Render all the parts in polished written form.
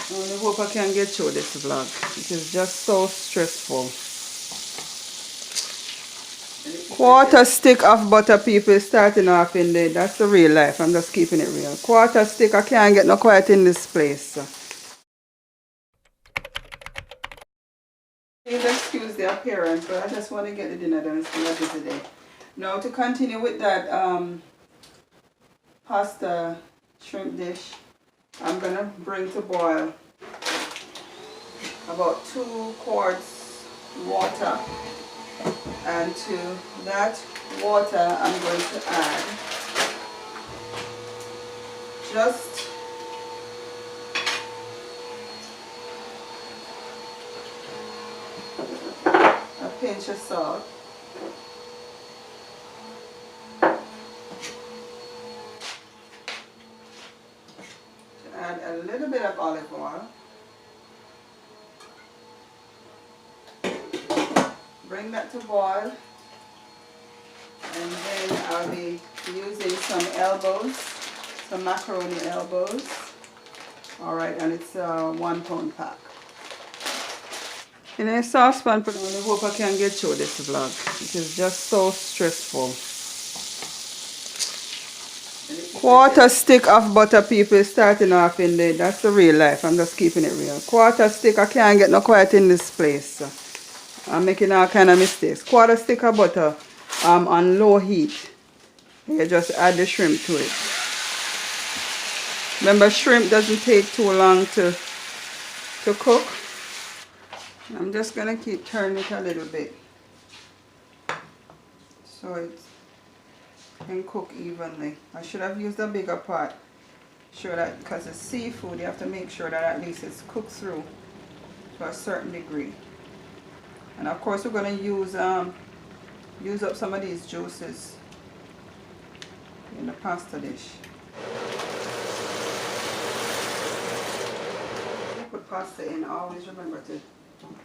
I hope I can get through this vlog. It is just so stressful. Quarter stick of butter, people, starting off in there. That's the real life. I'm just keeping it real. Quarter stick, I can't get no quiet in this place. Please excuse the appearance, but I just want to get the dinner done. It's been a busy day. Now to continue with that pasta shrimp dish, I'm going to bring to boil about 2 quarts water, and to that water I'm going to add just a pinch of salt, to add a little bit of olive oil, bring that to boil, and then I'll be using some elbows, some macaroni elbows. Alright, and it's a 1 pound pack. In a saucepan, I hope I can get through this vlog. It is just so stressful. Quarter stick of butter, people, starting off in there. That's the real life. I'm just keeping it real. Quarter stick, I can't get no quiet in this place. I'm making all kind of mistakes. Quarter stick of butter on low heat. You just add the shrimp to it. Remember, shrimp doesn't take too long to cook. I'm just going to keep turning it a little bit so it can cook evenly. I should have used a bigger pot. Sure that, because it's seafood, you have to make sure that at least it's cooked through to a certain degree. And of course we're going to use up some of these juices in the pasta dish. When you put pasta in, always remember to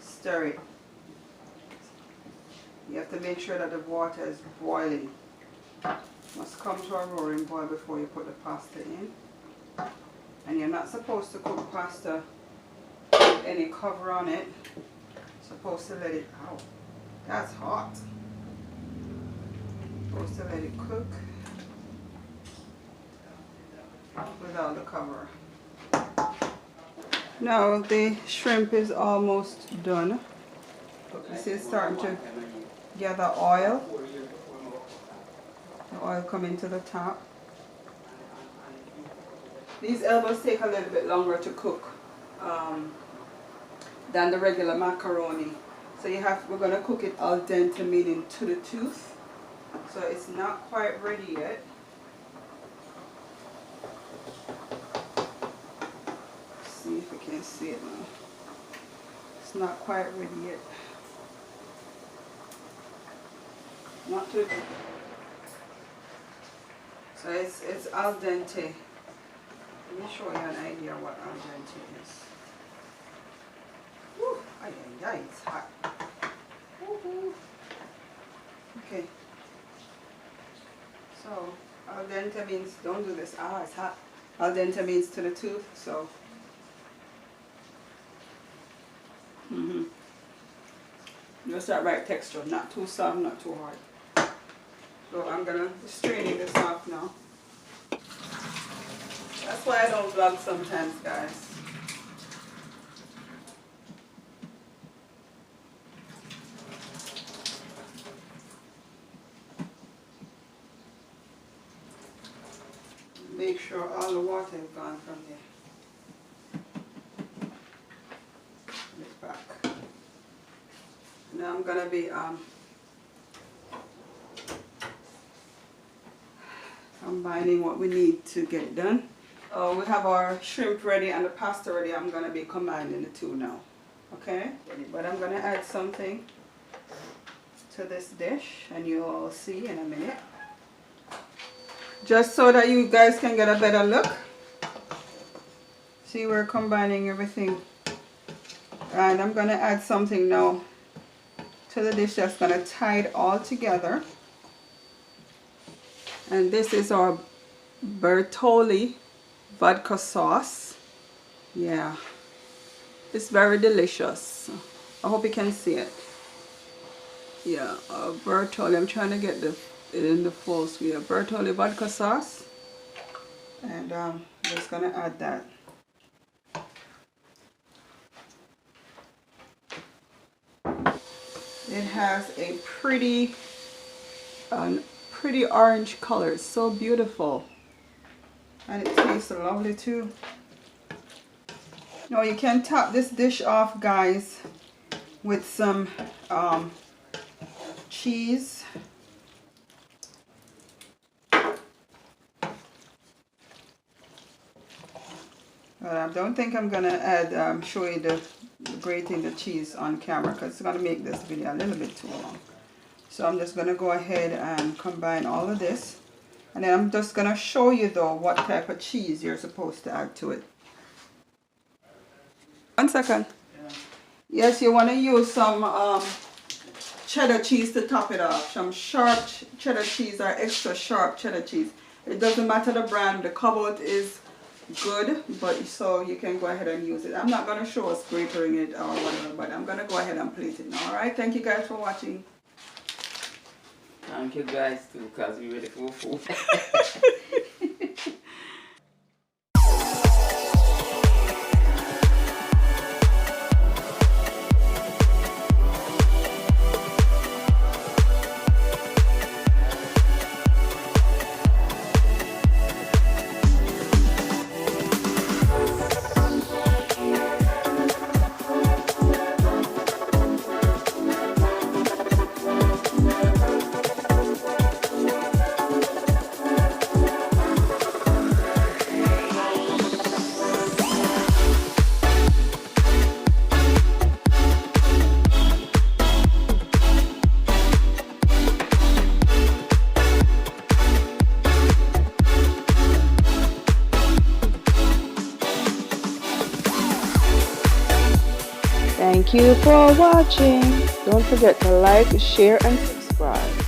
stir it. You have to make sure that the water is boiling. Must come to a roaring boil before you put the pasta in. And you're not supposed to cook pasta with any cover on it. Supposed to let it out. That's hot. Supposed to let it cook without the cover. Now the shrimp is almost done. You see it's starting to gather oil. The oil coming to the top. These elbows take a little bit longer to cook than the regular macaroni. So we're going to cook it al dente, meaning to the tooth. So it's not quite ready yet. See if we can see it now. It's not quite ready yet. Not too good. So it's al dente. Let me show you an idea what al dente is. Woo, it's hot. Woo-hoo. Okay. So al dente means, don't do this. It's hot. Al dente means to the tooth. So just that right texture, not too soft, not too hard. So I'm gonna strain this off now. That's why I don't vlog sometimes, guys. Make sure all the water is gone from there. Put it back. Now I'm gonna be combining what we need to get it done. We have our shrimp ready and the pasta ready. I'm gonna be combining the two now. Okay? But I'm gonna add something to this dish and you'll all see in a minute. Just so that you guys can get a better look. See, we're combining everything. And I'm gonna add something now to the dish that's gonna tie it all together. And this is our Bertolli vodka sauce. Yeah, It's very delicious. I hope you can see it. Yeah, Bertolli. I'm trying to get it in the full sweet. Bertolli vodka sauce. And I'm just going to add that. It has a pretty orange color. It's so beautiful. And it tastes lovely too. Now you can top this dish off, guys, with some cheese. I don't think I'm gonna add show you the grating the cheese on camera because it's gonna make this video a little bit too long. So I'm just gonna go ahead and combine all of this, and then I'm just gonna show you though what type of cheese you're supposed to add to it. 1 second. Yeah. Yes, you want to use some cheddar cheese to top it off. Some sharp cheddar cheese or extra sharp cheddar cheese. It doesn't matter the brand. The Commons is good, but so you can go ahead and use it. I'm not going to show us scraping it or whatever, but I'm going to go ahead and plate it now. Alright, thank you guys for watching. Thank you guys too, because we're ready for food. Thank you for watching. Don't forget to like, share, and subscribe.